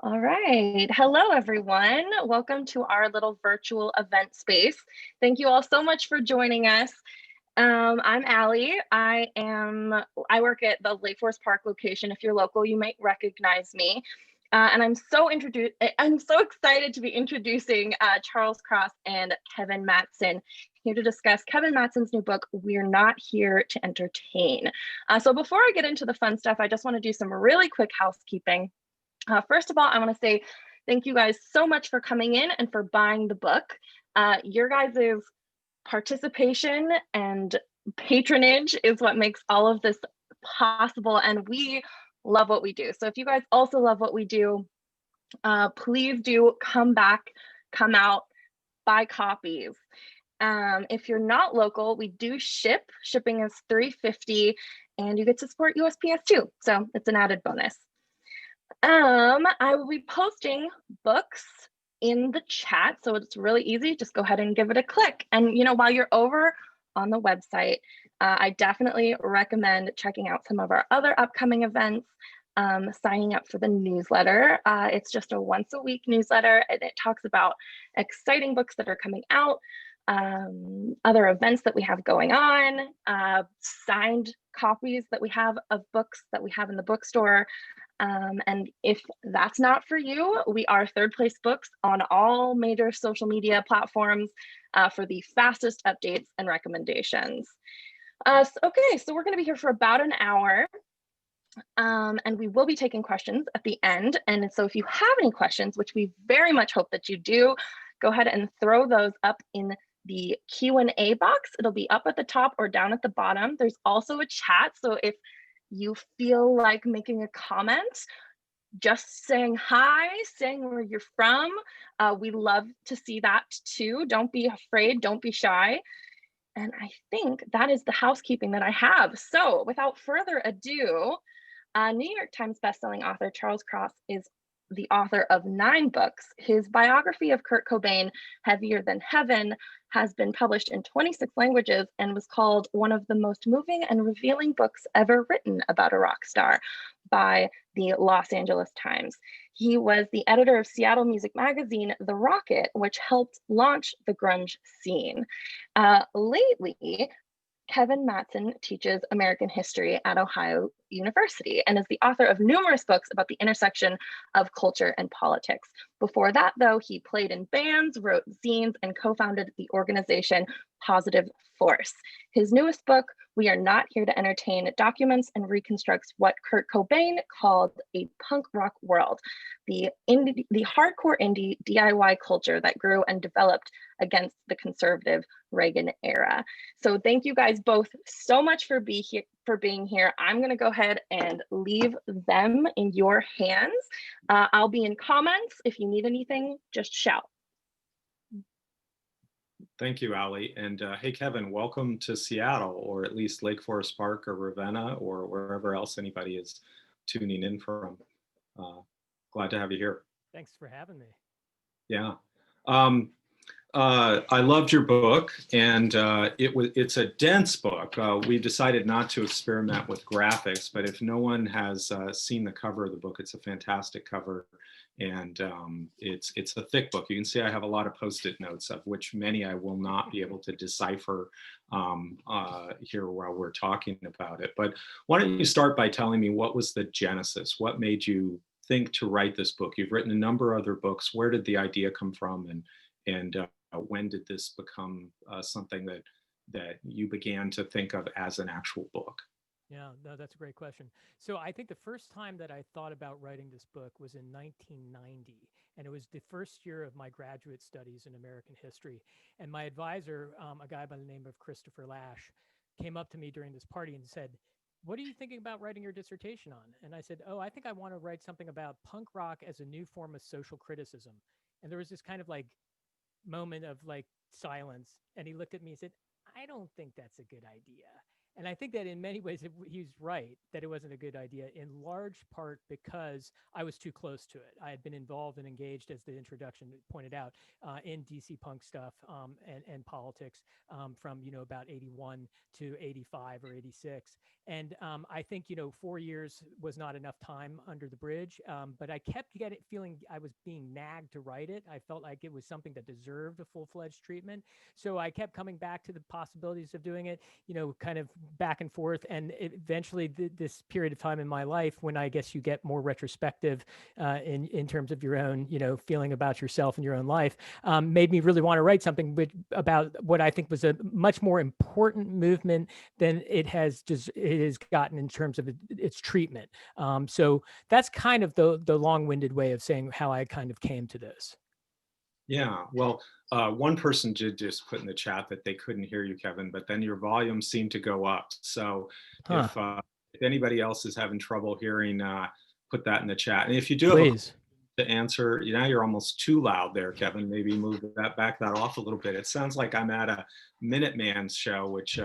All right. Hello, everyone. Welcome to our little virtual event space. Thank you all so much for joining us. I'm Allie. I work at the Lake Forest Park location. If you're local, you might recognize me. And I'm so excited to be introducing Charles Cross and Kevin Mattson here to discuss Kevin Mattson's new book, We're Not Here to Entertain. So before I get into the fun stuff, I just want to do some really quick housekeeping. First of all, I want to say thank you guys so much for coming in and for buying the book. Your guys' participation and patronage is what makes all of this possible, and we love what we do. So if you guys also love what we do, please do come back, come out, buy copies. If you're not local, we do ship. Shipping is $3.50, and you get to support USPS too. So it's an added bonus. I will be posting books in the chat, so it's really easy. Just go ahead and give it a click. And while you're over on the website, I definitely recommend checking out some of our other upcoming events, signing up for the newsletter. It's just a once a week newsletter, and it talks about exciting books that are coming out, other events that we have going on, signed copies that we have of books that we have in the bookstore. And if that's not for you, we are Third Place Books on all major social media platforms for the fastest updates and recommendations. Okay, so we're going to be here for about an hour. And we will be taking questions at the end. And so if you have any questions, which we very much hope that you do, go ahead and throw those up in the Q&A box. It'll be up at the top or down at the bottom. There's also a chat. So if you feel like making a comment, just saying hi, saying where you're from, we love to see that too. Don't be afraid, don't be shy. And I think that is the housekeeping that I have. So without further ado, New York Times bestselling author Charles Cross is the author of 9 books. His biography of Kurt Cobain, Heavier Than Heaven, has been published in 26 languages and was called one of the most moving and revealing books ever written about a rock star by the Los Angeles Times. He was the editor of Seattle music magazine, The Rocket, which helped launch the grunge scene. Lately, Kevin Mattson teaches American history at Ohio University and is the author of numerous books about the intersection of culture and politics. Before that, though, he played in bands, wrote zines, and co-founded the organization Positive Force. His newest book, We Are Not Here to Entertain, documents and reconstructs what Kurt Cobain called a punk rock world, the hardcore indie DIY culture that grew and developed against the conservative Reagan era. So thank you guys both so much for being here. I'm going to go ahead and leave them in your hands. I'll be in comments. If you need anything, just shout. Thank you, Allie. And hey, Kevin, welcome to Seattle, or at least Lake Forest Park or Ravenna, or wherever else anybody is tuning in from. Glad to have you here. Thanks for having me. Yeah. I loved your book, and it's a dense book. We decided not to experiment with graphics, but if no one has seen the cover of the book, it's a fantastic cover, and it's a thick book. You can see I have a lot of Post-it notes, of which many I will not be able to decipher here while we're talking about it. But why don't you start by telling me, what was the genesis? What made you think to write this book? You've written a number of other books. Where did the idea come from, and when did this become something that you began to think of as an actual book? Yeah, no, that's a great question. So I think the first time that I thought about writing this book was in 1990, and it was the first year of my graduate studies in American history. And my advisor, a guy by the name of Christopher Lash, came up to me during this party and said, "What are you thinking about writing your dissertation on?" And I said, "Oh, I think I want to write something about punk rock as a new form of social criticism." And there was this kind of like moment of like silence, and he looked at me and said, "I don't think that's a good idea." And I think that in many ways he's right that it wasn't a good idea, in large part because I was too close to it. I had been involved and engaged, as the introduction pointed out, in DC punk stuff and politics from about 81 to 85 or 86. And I think 4 years was not enough time under the bridge, but I kept feeling I was being nagged to write it. I felt like it was something that deserved a full-fledged treatment. So I kept coming back to the possibilities of doing it, kind of back and forth. And eventually this period of time in my life, when I guess you get more retrospective in terms of your own, feeling about yourself and your own life, made me really want to write something about what I think was a much more important movement than it has gotten in terms of its treatment. So that's kind of the long-winded way of saying how I kind of came to this. Yeah, well, one person did just put in the chat that they couldn't hear you, Kevin, but then your volume seemed to go up. So if anybody else is having trouble hearing, put that in the chat. And if you do have to answer, now you're almost too loud there, Kevin. Maybe move back that off a little bit. It sounds like I'm at a Minutemen show, which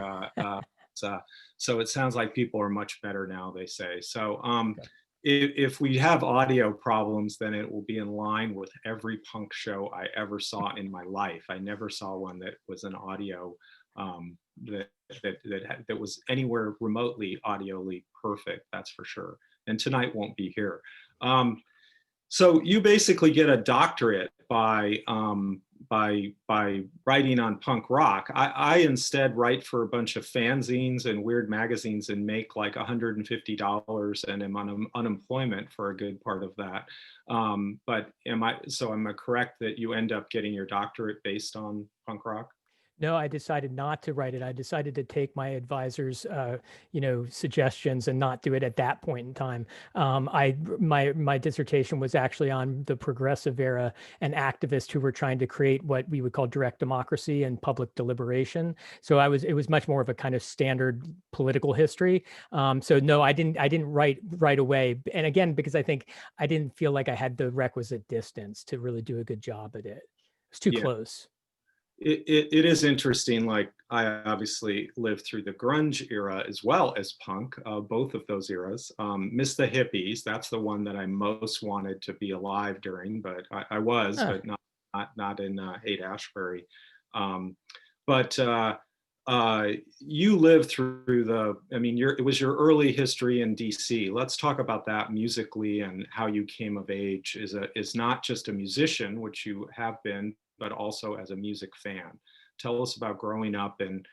so it sounds like people are much better now, they say. So if we have audio problems, then it will be in line with every punk show I ever saw in my life. I never saw one that was an audio that was anywhere remotely audially perfect, that's for sure. And tonight won't be here. So you basically get a doctorate by writing on punk rock. I instead write for a bunch of fanzines and weird magazines and make like $150 and am on unemployment for a good part of that. But am I correct that you end up getting your doctorate based on punk rock? No, I decided not to write it. I decided to take my advisor's, suggestions and not do it at that point in time. My dissertation was actually on the progressive era and activists who were trying to create what we would call direct democracy and public deliberation. So it was much more of a kind of standard political history. So no, I didn't write right away. And again, because I think I didn't feel like I had the requisite distance to really do a good job at it. It's too close. It is interesting. Like, I obviously lived through the grunge era as well as punk, both of those eras. Missed the hippies. That's the one that I most wanted to be alive during, but I was, but not in Haight-Ashbury. But you lived through it was your early history in DC. Let's talk about that musically and how you came of age is not just a musician, which you have been, but also as a music fan. Tell us about growing up in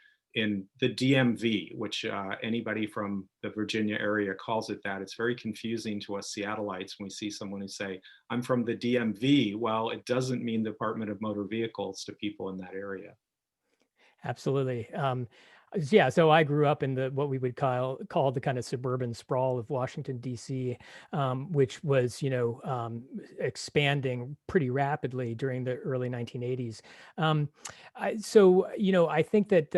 the DMV, which anybody from the Virginia area calls it that. It's very confusing to us Seattleites when we see someone who say, I'm from the DMV. Well, it doesn't mean Department of Motor Vehicles to people in that area. Absolutely. Yeah, so I grew up in what we would call the kind of suburban sprawl of Washington, D.C., which was, expanding pretty rapidly during the early 1980s. I think that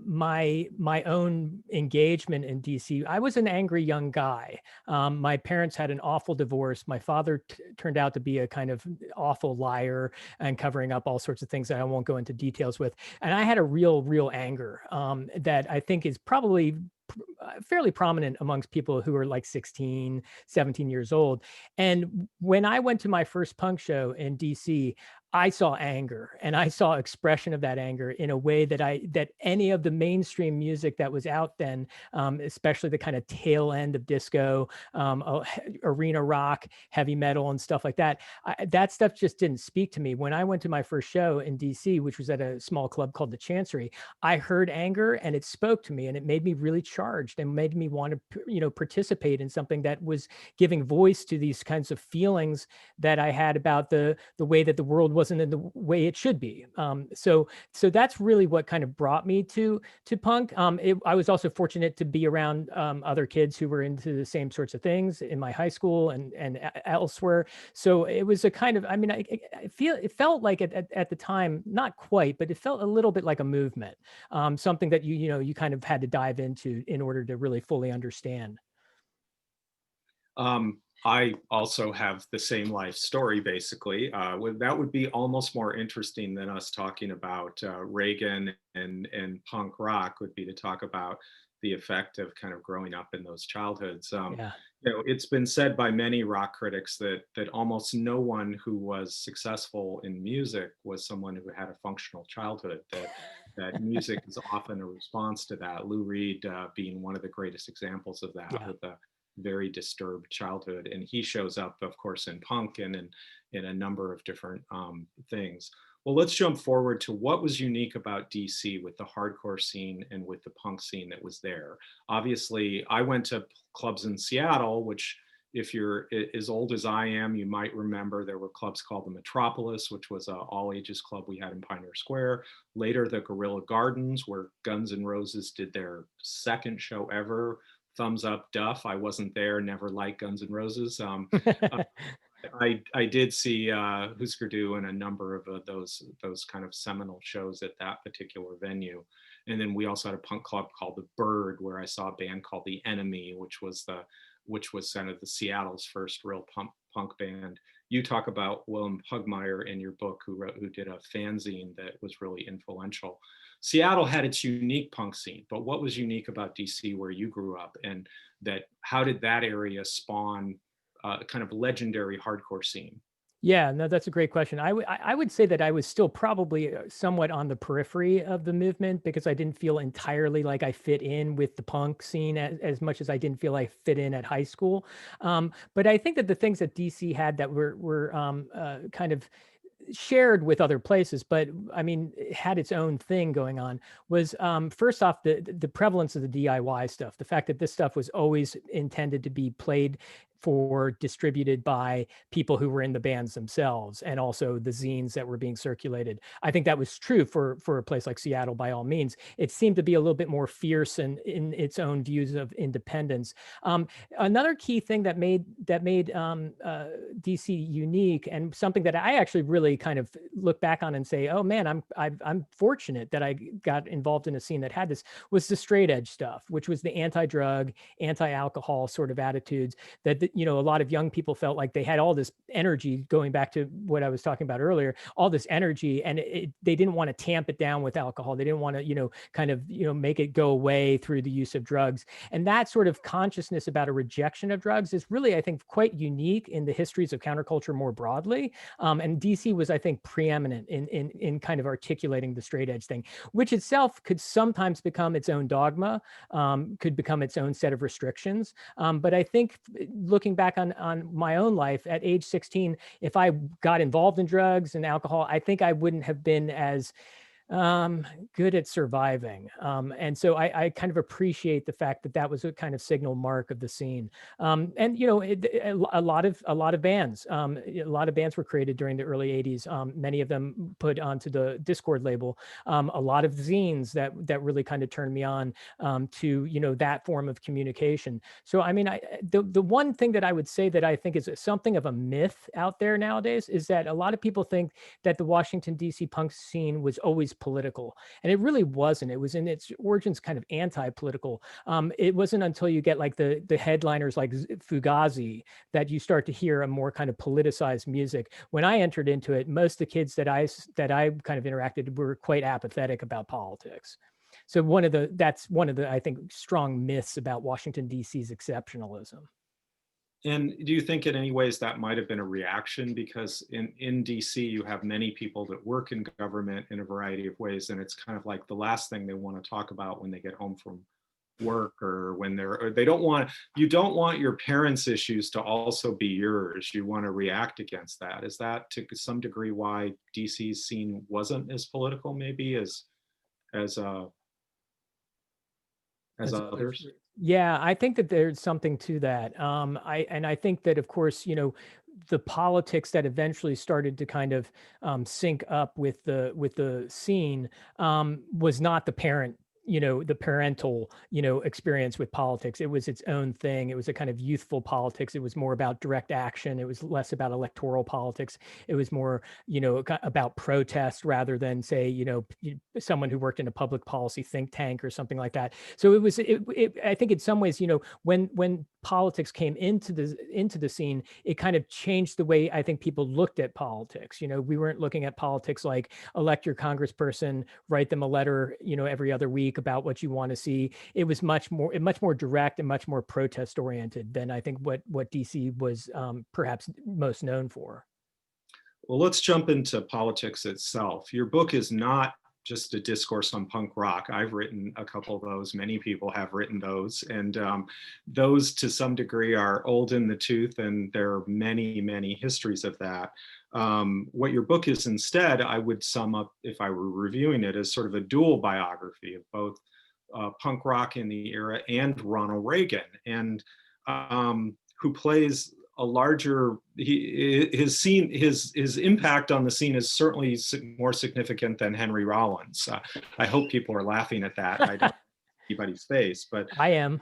my own engagement in D.C., I was an angry young guy. My parents had an awful divorce. My father turned out to be a kind of awful liar and covering up all sorts of things that I won't go into details with. And I had a real anger that I think is probably fairly prominent amongst people who are like 16, 17 years old. And when I went to my first punk show in DC, I saw anger, and I saw expression of that anger in a way that any of the mainstream music that was out then, especially the kind of tail end of disco, arena rock, heavy metal, and stuff like that, that stuff just didn't speak to me. When I went to my first show in DC, which was at a small club called the Chancery, I heard anger, and it spoke to me, and it made me really charged and made me want to, participate in something that was giving voice to these kinds of feelings that I had about the way that the world wasn't in the way it should be. So that's really what kind of brought me to punk. I was also fortunate to be around other kids who were into the same sorts of things in my high school and elsewhere. So it was a kind of, it felt like at the time, not quite, but it felt a little bit like a movement, something that you kind of had to dive into in order to really fully understand. I also have the same life story, basically. That would be almost more interesting than us talking about Reagan and punk rock, would be to talk about the effect of kind of growing up in those childhoods. Yeah. It's been said by many rock critics that almost no one who was successful in music was someone who had a functional childhood. That music is often a response to that. Lou Reed being one of the greatest examples of that, Yeah. with a very disturbed childhood, and he shows up, of course, in punk and in a number of different things. Well, let's jump forward to what was unique about DC with the hardcore scene and with the punk scene that was there. Obviously, I went to clubs in Seattle, which, if you're as old as I am, you might remember there were clubs called the Metropolis, which was an all ages club we had in Pioneer Square. Later, the Guerrilla Gardens, where Guns N' Roses did their second show ever. Thumbs up, Duff. I wasn't there, never liked Guns N' Roses. I did see Husker Du and a number of those kind of seminal shows at that particular venue. And then we also had a punk club called the Bird, where I saw a band called The Enemy, which was kind of the Seattle's first real punk band. You talk about William Pugmire in your book, who did a fanzine that was really influential. Seattle had its unique punk scene, but what was unique about DC, where you grew up, and how did that area spawn kind of legendary hardcore scene? Yeah, no, that's a great question. I would say that I was still probably somewhat on the periphery of the movement, because I didn't feel entirely like I fit in with the punk scene as much as I didn't feel I fit in at high school. But I think that the things that DC had that were kind of shared with other places, but I mean, it had its own thing going on, was first off, the prevalence of the DIY stuff, the fact that this stuff was always intended to be played for, distributed by people who were in the bands themselves, and also the zines that were being circulated. I think that was true for a place like Seattle, by all means. It seemed to be a little bit more fierce in its own views of independence. Another key thing that made DC unique, and something that I actually really kind of look back on and say, oh man, I'm fortunate that I got involved in a scene that had this, was the straight edge stuff, which was the anti-drug, anti-alcohol sort of attitudes that a lot of young people felt like they had all this energy, going back to what I was talking about earlier, all this energy, and they didn't want to tamp it down with alcohol. They didn't want to, kind of, make it go away through the use of drugs. And that sort of consciousness about a rejection of drugs is really, I think, quite unique in the histories of counterculture more broadly. And DC was, I think, preeminent in kind of articulating the straight edge thing, which itself could sometimes become its own dogma, could become its own set of restrictions. But I think, looking back on my own life at age 16, if I got involved in drugs and alcohol, I think I wouldn't have been as good at surviving. And so I kind of appreciate the fact that that was a kind of signal mark of the scene. And a lot of bands were created during the early 80s. Many of them put onto the Discord label. A lot of zines that really kind of turned me on to that form of communication. So I mean, the one thing that I would say that I think is something of a myth out there nowadays is that a lot of people think that the Washington D.C. punk scene was always political, and it really wasn't. It was in its origins kind of anti-political. It wasn't until you get like the headliners like Fugazi that you start to hear a more kind of politicized music. When I entered into it, most of the kids that I kind of interacted were quite apathetic about politics. So that's one of the I think strong myths about Washington D.C.'s exceptionalism. And do you think in any ways that might have been a reaction? Because in DC, you have many people that work in government in a variety of ways. And it's kind of like the last thing they want to talk about when they get home from work, or when you don't want your parents' issues to also be yours. You want to react against that. Is that to some degree why DC's scene wasn't as political maybe as others? Yeah, I think that there's something to that. I think that, of course, the politics that eventually started to kind of sync up with the scene was not the parent the parental, experience with politics. It was its own thing. It was a kind of youthful politics. It was more about direct action. It was less about electoral politics. It was more, about protest rather than, say, someone who worked in a public policy think tank or something like that. So I think in some ways, when politics came into the scene, it kind of changed the way I think people looked at politics. We weren't looking at politics like elect your congressperson, write them a letter, every other week about what you want to see. It was much more direct and much more protest oriented than I think what DC was perhaps most known for. Well, let's jump into politics itself. Your book is not just a discourse on punk rock. I've written a couple of those. Many people have written those. And those to some degree are old in the tooth, and there are many, many histories of that. What your book is instead, I would sum up, if I were reviewing it, as sort of a dual biography of both punk rock in the era and Ronald Reagan, and who plays a larger, his impact on the scene is certainly more significant than Henry Rollins. I hope people are laughing at that. I don't see anybody's face, but I am.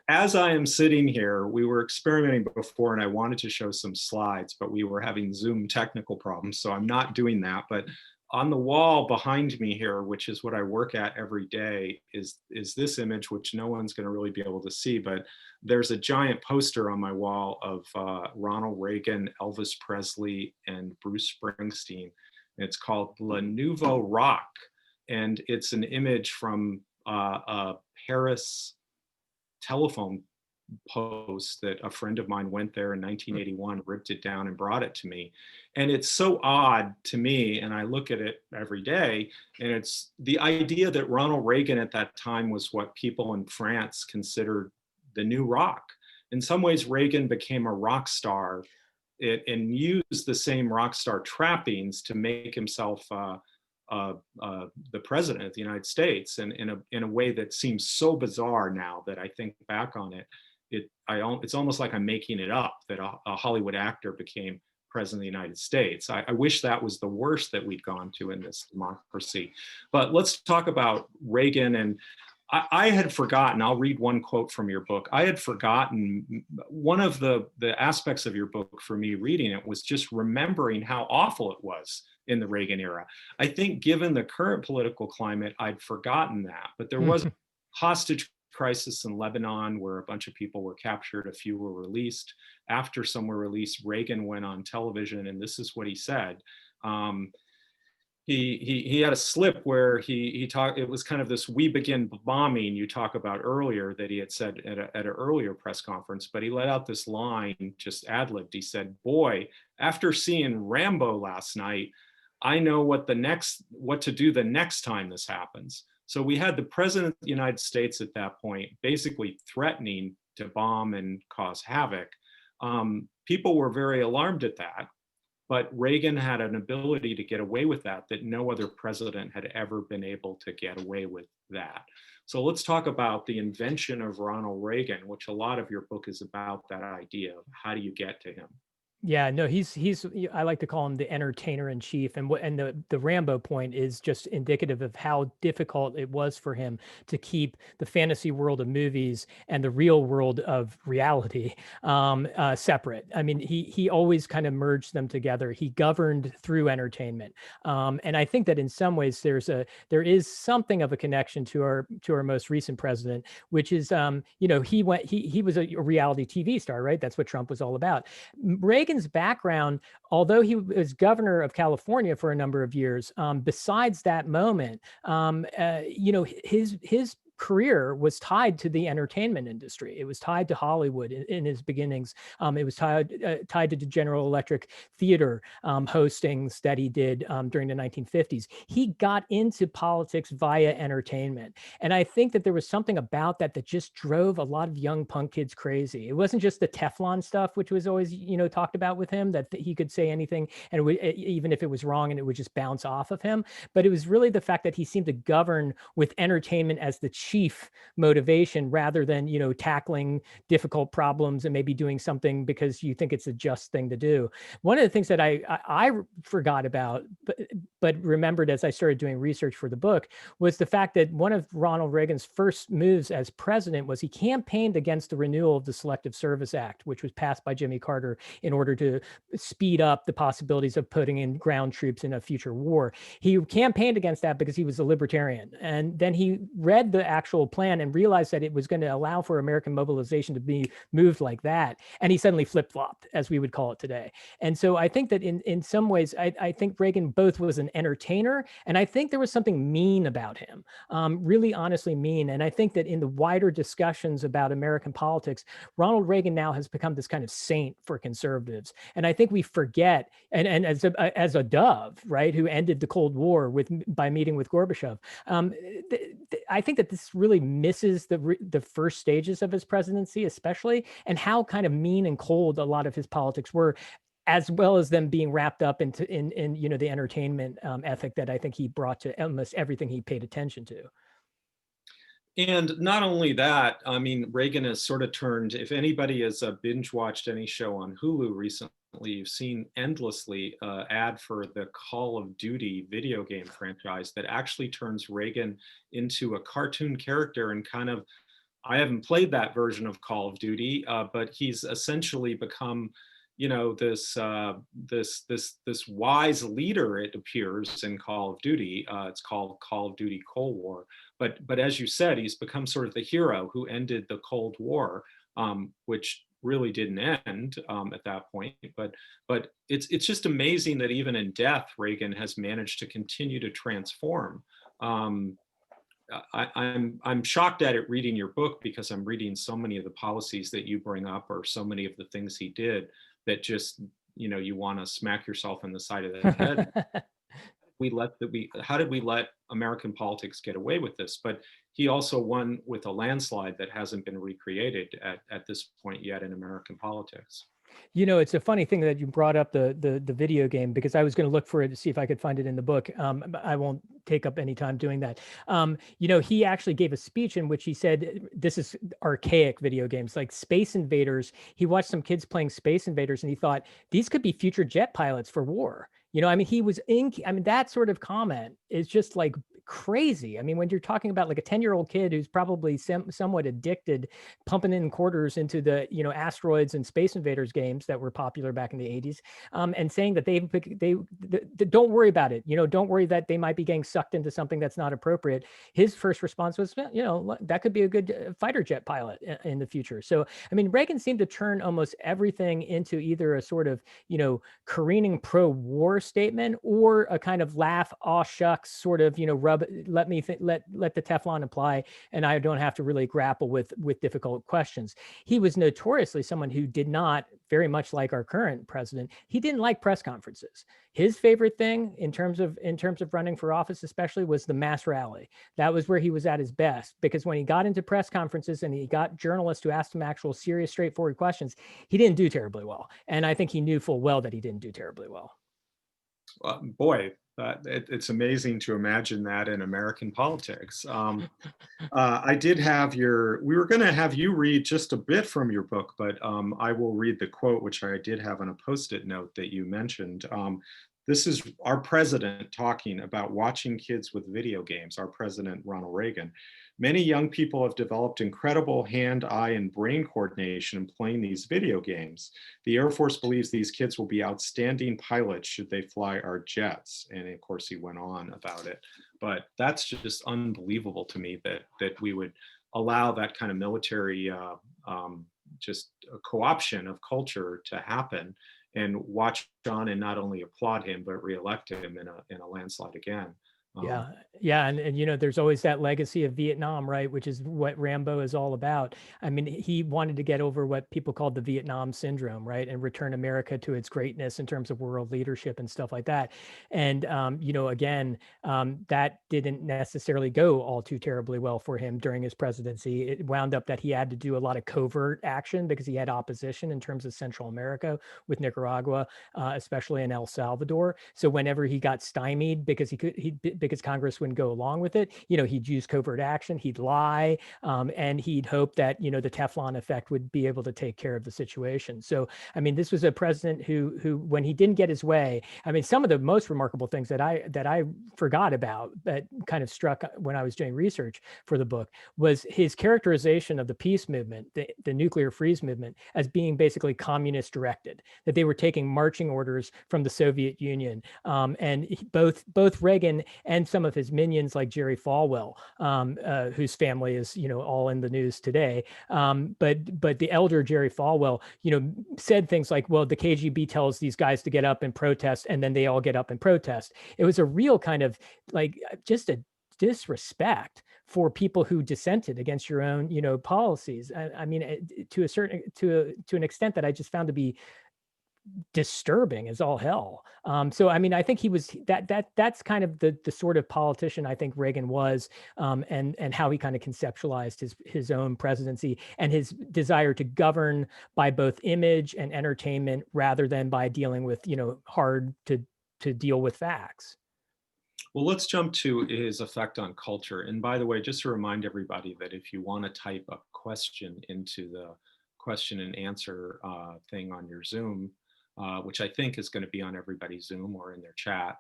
As I am sitting here, we were experimenting before and I wanted to show some slides, but we were having Zoom technical problems, so I'm not doing that. But on the wall behind me here, which is what I work at every day, is this image, which no one's going to really be able to see, but there's a giant poster on my wall of Ronald Reagan, Elvis Presley, and Bruce Springsteen. And it's called Le Nouveau Rock, and it's an image from a Paris telephone post that a friend of mine went there in 1981, ripped it down and brought it to me. And it's so odd to me, and I look at it every day, and it's the idea that Ronald Reagan at that time was what people in France considered the new rock. In some ways, Reagan became a rock star and used the same rock star trappings to make himself the president of the United States, and in a way that seems so bizarre now that I think back on it. It's almost like I'm making it up that a Hollywood actor became president of the United States. I wish that was the worst that we'd gone to in this democracy. But let's talk about Reagan. And I had forgotten, I'll read one quote from your book. I had forgotten one of the aspects of your book for me reading it was just remembering how awful it was in the Reagan era. I think given the current political climate, I'd forgotten that, but there was a hostage crisis in Lebanon where a bunch of people were captured, a few were released. After some were released, Reagan went on television, and this is what he said. He had a slip where he talked, it was kind of this "we begin bombing" you talk about earlier that he had said at an earlier press conference, but he let out this line, just ad-libbed. He said, "Boy, after seeing Rambo last night, I know what to do the next time this happens." So we had the president of the United States at that point basically threatening to bomb and cause havoc. People were very alarmed at that, but Reagan had an ability to get away with that no other president had ever been able to get away with that. So let's talk about the invention of Ronald Reagan, which a lot of your book is about that idea of how do you get to him? Yeah, no, he's I like to call him the entertainer in chief, and the Rambo point is just indicative of how difficult it was for him to keep the fantasy world of movies and the real world of reality separate. I mean, he always kind of merged them together. He governed through entertainment, and I think that in some ways there is something of a connection to our most recent president, which is he was a reality TV star, right? That's what Trump was all about. Reagan's background, although he was governor of California for a number of years, besides that moment, his career was tied to the entertainment industry. It was tied to Hollywood in his beginnings. It was tied to the General Electric theater hostings that he did during the 1950s. He got into politics via entertainment. And I think that there was something about that just drove a lot of young punk kids crazy. It wasn't just the Teflon stuff, which was always, talked about with him, that he could say anything, and even if it was wrong, and it would just bounce off of him. But it was really the fact that he seemed to govern with entertainment as the chief motivation rather than, tackling difficult problems and maybe doing something because you think it's a just thing to do. One of the things that I forgot about, but remembered as I started doing research for the book, was the fact that one of Ronald Reagan's first moves as president was he campaigned against the renewal of the Selective Service Act, which was passed by Jimmy Carter in order to speed up the possibilities of putting in ground troops in a future war. He campaigned against that because he was a libertarian. And then he read the actual plan and realized that it was going to allow for American mobilization to be moved like that. And he suddenly flip-flopped, as we would call it today. And so I think that in some ways, I think Reagan both was an entertainer, and I think there was something mean about him, really honestly mean. And I think that in the wider discussions about American politics, Ronald Reagan now has become this kind of saint for conservatives. And I think we forget, and as a dove, right, who ended the Cold War by meeting with Gorbachev, I think that this really misses the first stages of his presidency, especially, and how kind of mean and cold a lot of his politics were, as well as them being wrapped up in the entertainment ethic that I think he brought to almost everything he paid attention to. And not only that, I mean, Reagan has sort of turned, if anybody has binge watched any show on Hulu recently, you've seen endlessly ad for the Call of Duty video game franchise that actually turns Reagan into a cartoon character and kind of, I haven't played that version of Call of Duty, but he's essentially become, this wise leader, it appears, in Call of Duty. It's called Call of Duty Cold War. But as you said, he's become sort of the hero who ended the Cold War, which really didn't end at that point. But it's just amazing that even in death, Reagan has managed to continue to transform. I'm shocked at it reading your book, because I'm reading so many of the policies that you bring up, or so many of the things he did, that just, you want to smack yourself in the side of the head. How did we let American politics get away with this? But he also won with a landslide that hasn't been recreated at this point yet in American politics. It's a funny thing that you brought up the video game, because I was going to look for it to see if I could find it in the book. I won't take up any time doing that. He actually gave a speech in which he said, this is archaic video games like Space Invaders. He watched some kids playing Space Invaders and he thought, these could be future jet pilots for war. That sort of comment is just like crazy. When you're talking about like a 10-year-old kid who's probably somewhat addicted, pumping in quarters into the, Asteroids and Space Invaders games that were popular back in the 80s, and saying that they don't worry about it. Don't worry that they might be getting sucked into something that's not appropriate. His first response was, that could be a good fighter jet pilot in the future. So, Reagan seemed to turn almost everything into either a sort of, careening pro-war statement, or a kind of laugh, aw shucks, sort of, let the Teflon apply, and I don't have to really grapple with difficult questions. He was notoriously someone who did not, very much like our current president, he didn't like press conferences. His favorite thing in terms of running for office, especially, was the mass rally. That was where he was at his best, because when he got into press conferences and he got journalists who asked him actual serious, straightforward questions, he didn't do terribly well. And I think he knew full well that he didn't do terribly well. Boy, it's amazing to imagine that in American politics. I did have we were going to have you read just a bit from your book, but I will read the quote, which I did have on a Post-it note that you mentioned. This is our president talking about watching kids with video games, our president, Ronald Reagan. Many young people have developed incredible hand, eye, and brain coordination in playing these video games. The Air Force believes these kids will be outstanding pilots should they fly our jets. And of course, he went on about it. But that's just unbelievable to me that we would allow that kind of military just a co-option of culture to happen, and watch on and not only applaud him, but reelect him in a landslide again. Yeah. And there's always that legacy of Vietnam, right? Which is what Rambo is all about. He wanted to get over what people called the Vietnam syndrome, right? And return America to its greatness in terms of world leadership and stuff like that. And, again, that didn't necessarily go all too terribly well for him during his presidency. It wound up that he had to do a lot of covert action because he had opposition in terms of Central America with Nicaragua, especially in El Salvador. So whenever he got stymied because because Congress wouldn't go along with it, he'd use covert action, he'd lie, and he'd hope that, the Teflon effect would be able to take care of the situation. So, I mean, this was a president who, when he didn't get his way, I mean, some of the most remarkable things that I forgot about that kind of struck when I was doing research for the book was his characterization of the peace movement, the nuclear freeze movement, as being basically communist directed, that they were taking marching orders from the Soviet Union. And both Reagan and some of his minions like Jerry Falwell, whose family is, all in the news today. But the elder Jerry Falwell, said things like, well, the KGB tells these guys to get up and protest, and then they all get up and protest. It was a real kind of like just a disrespect for people who dissented against your own, policies. I mean, to an extent that I just found to be disturbing as all hell. So I mean, I think he was that's kind of the sort of politician I think Reagan was, and how he kind of conceptualized his own presidency and his desire to govern by both image and entertainment rather than by dealing with hard to deal with facts. Well, let's jump to his effect on culture. And by the way, just to remind everybody that if you want to type a question into the question and answer thing on your Zoom, which I think is going to be on everybody's Zoom or in their chat,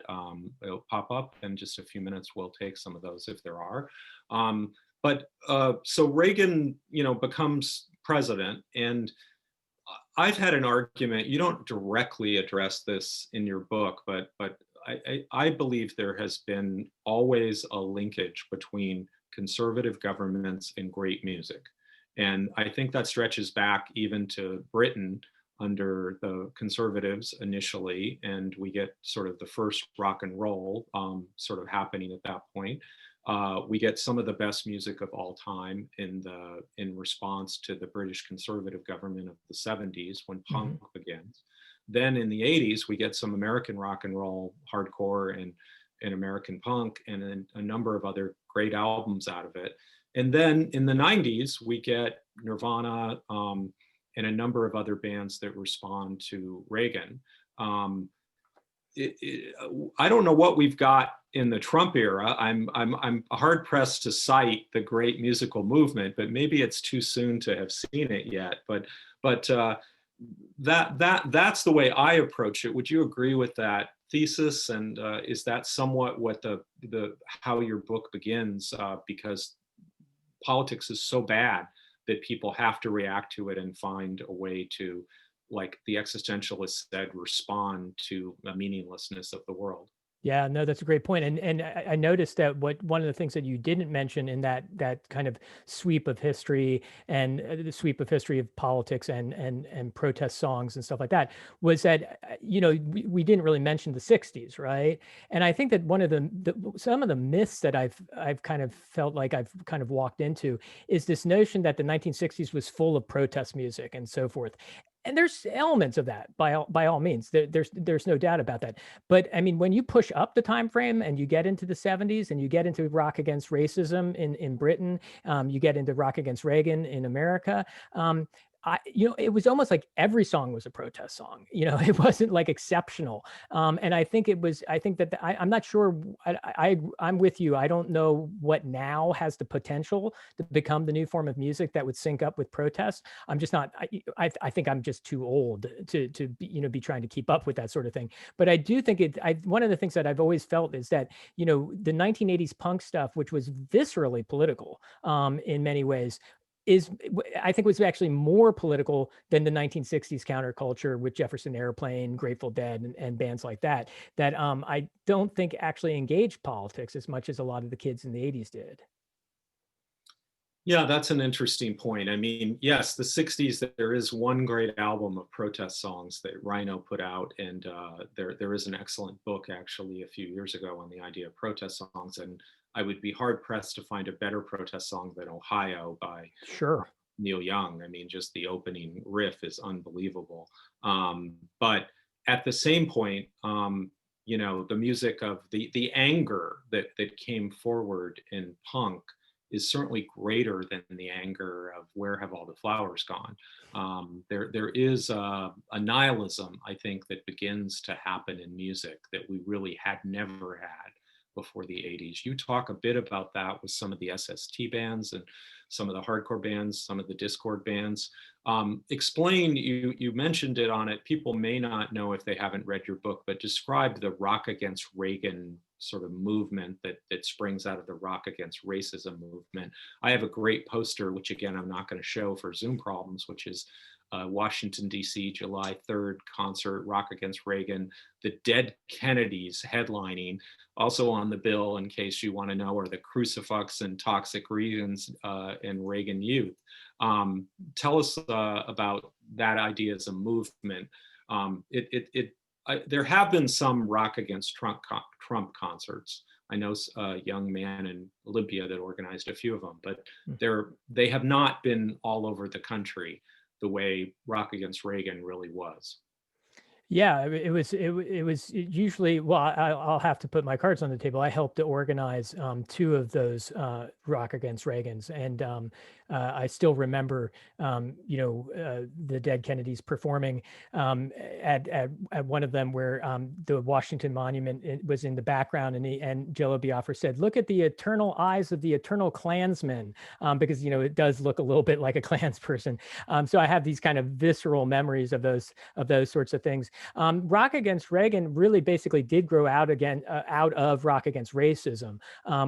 it'll pop up in just a few minutes. We'll take some of those if there are. So Reagan, becomes president, and I've had an argument. You don't directly address this in your book, but I believe there has been always a linkage between conservative governments and great music. And I think that stretches back even to Britain under the conservatives initially, and we get sort of the first rock and roll sort of happening at that point. We get some of the best music of all time in response to the British conservative government of the 70s when punk begins. Then in the 80s, we get some American rock and roll, hardcore, and American punk, and then a number of other great albums out of it. And then in the 90s, we get Nirvana and a number of other bands that respond to Reagan. I don't know what we've got in the Trump era. I'm hard pressed to cite the great musical movement, but maybe it's too soon to have seen it yet. But that's the way I approach it. Would you agree with that thesis? And is that somewhat what how your book begins? Because politics is so bad that people have to react to it and find a way to, like the existentialist said, respond to the meaninglessness of the world. Yeah, no, that's a great point. And I noticed that one of the things that you didn't mention in that kind of sweep of history and the sweep of history of politics and protest songs and stuff like that was that, we didn't really mention the 60s, right? And I think that one of some of the myths that I've kind of felt like I've kind of walked into is this notion that the 1960s was full of protest music and so forth. And there's elements of that by all means. There's no doubt about that. But I mean, when you push up the time frame and you get into the 70s and you get into rock against racism in Britain, you get into rock against Reagan in America. It was almost like every song was a protest song. It wasn't like exceptional. And I think that I'm not sure. I'm with you. I don't know what now has the potential to become the new form of music that would sync up with protest. I'm just not. I think I'm just too old to be trying to keep up with that sort of thing. But I do think one of the things that I've always felt is that the 1980s punk stuff, which was viscerally political in many ways, I think was actually more political than the 1960s counterculture with Jefferson Airplane, Grateful Dead, and bands like that I don't think actually engaged politics as much as a lot of the kids in the 80s did. Yeah, that's an interesting point. I mean, yes, the 60s, there is one great album of protest songs that Rhino put out, and there is an excellent book actually a few years ago on the idea of protest songs, and I would be hard pressed to find a better protest song than Ohio by Neil Young. I mean, just the opening riff is unbelievable. But at the same point, the music of the anger that came forward in punk is certainly greater than the anger of where have all the flowers gone. There is a nihilism, I think, that begins to happen in music that we really had never had before the 80s. You talk a bit about that with some of the SST bands and some of the hardcore bands, some of the Discord bands. Explain, you mentioned it on it. People may not know if they haven't read your book, but describe the Rock Against Reagan sort of movement that springs out of the Rock Against Racism movement. I have a great poster, which again, I'm not going to show for Zoom problems, which is Washington, D.C., July 3rd concert, Rock Against Reagan, the Dead Kennedys headlining. Also on the bill, in case you want to know, are the Crucifix and Toxic Reasons and Reagan Youth. Tell us about that idea as a movement. There have been some Rock Against Trump concerts. I know a young man in Olympia that organized a few of them, but they have not been all over the country the way Rock Against Reagan really was. Yeah, it was usually, well, I'll have to put my cards on the table. I helped to organize two of those Rock Against Reagans, and I still remember, the Dead Kennedys performing at one of them where the Washington Monument was in the background, and Joe Biafra said, "Look at the eternal eyes of the eternal Klansman," because it does look a little bit like a Klansperson. So I have these kind of visceral memories of those sorts of things. Rock Against Reagan really basically did grow out of Rock Against Racism,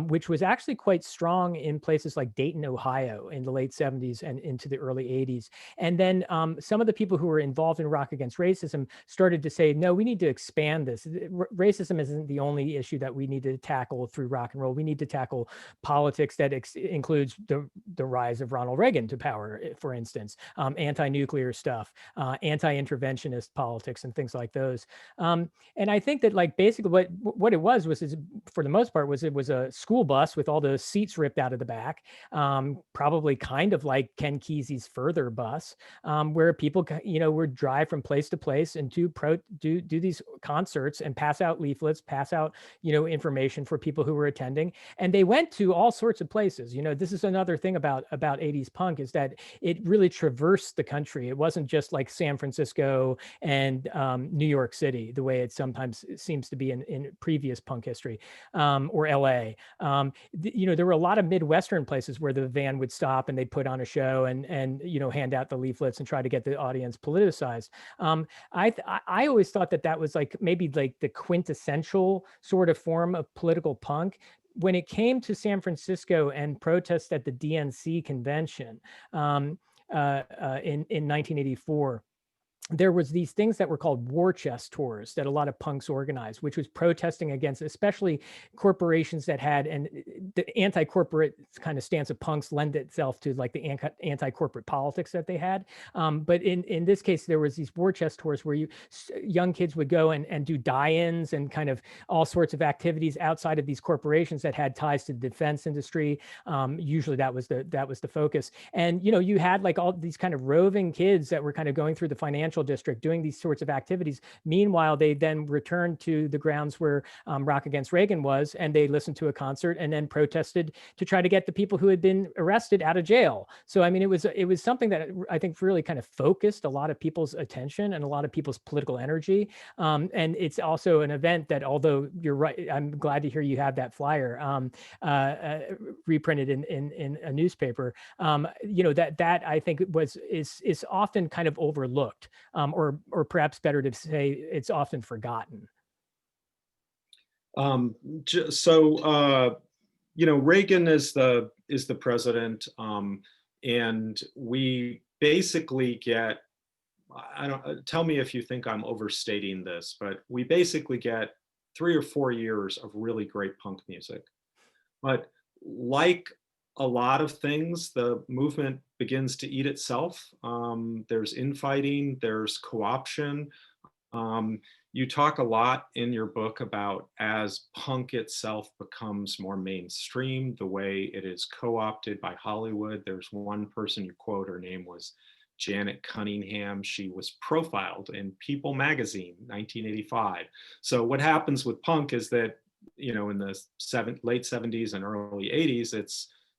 which was actually quite strong in places like Dayton, Ohio in the late 70s and into the early 80s. And then some of the people who were involved in Rock Against Racism started to say, no, we need to expand this. Racism isn't the only issue that we need to tackle through rock and roll. We need to tackle politics that includes the rise of Ronald Reagan to power, for instance, anti-nuclear stuff, anti-interventionist politics and things like those. And I think that basically what it was for the most part it was a school bus with all the seats ripped out of the back, probably kind of like Ken Kesey's Further bus, where people would drive from place to place and do these concerts and pass out leaflets, pass out information for people who were attending. And they went to all sorts of places. This is another thing about 80s punk, is that it really traversed the country. It wasn't just like San Francisco and New York City, the way it sometimes seems to be in previous punk history, or LA. There were a lot of Midwestern places where the van would stop and they'd put on a show and hand out the leaflets and try to get the audience politicized. I always thought that was maybe the quintessential sort of form of political punk. When it came to San Francisco and protests at the DNC convention in 1984, there was these things that were called war chest tours that a lot of punks organized, which was protesting against especially corporations that had, and the anti-corporate kind of stance of punks lend itself to the anti-corporate politics that they had. But in this case, there was these war chest tours where young kids would go and do die-ins and kind of all sorts of activities outside of these corporations that had ties to the defense industry. Usually that was the focus. And you had all these kind of roving kids that were kind of going through the financial district doing these sorts of activities. Meanwhile, they then returned to the grounds where Rock Against Reagan was, and they listened to a concert and then protested to try to get the people who had been arrested out of jail. So I mean, it was something that I think really kind of focused a lot of people's attention and a lot of people's political energy. And it's also an event that, although you're right, I'm glad to hear you have that flyer reprinted in a newspaper. That I think is often kind of overlooked. Or perhaps better to say, it's often forgotten. Reagan is the president, and we basically get, tell me if you think I'm overstating this, but we basically get 3 or 4 years of really great punk music. But like a lot of things, the movement begins to eat itself. There's infighting, there's co-option. You talk a lot in your book about, as punk itself becomes more mainstream, the way it is co-opted by Hollywood. There's one person you quote, her name was Janet Cunningham. She was profiled in People magazine, 1985. So what happens with punk is that, in the late 70s and early 80s,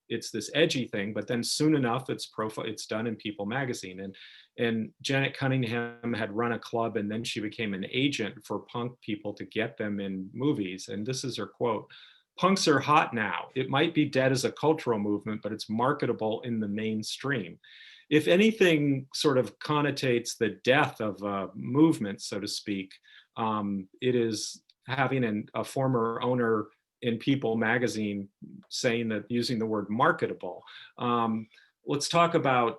it's this edgy thing, but then soon enough it's done in People magazine. And Janet Cunningham had run a club, and then she became an agent for punk people to get them in movies. And this is her quote: punks are hot now. It might be dead as a cultural movement, but it's marketable in the mainstream. If anything sort of connotates the death of a movement, so to speak, it is having a former owner in People magazine saying that, using the word marketable. Let's talk about,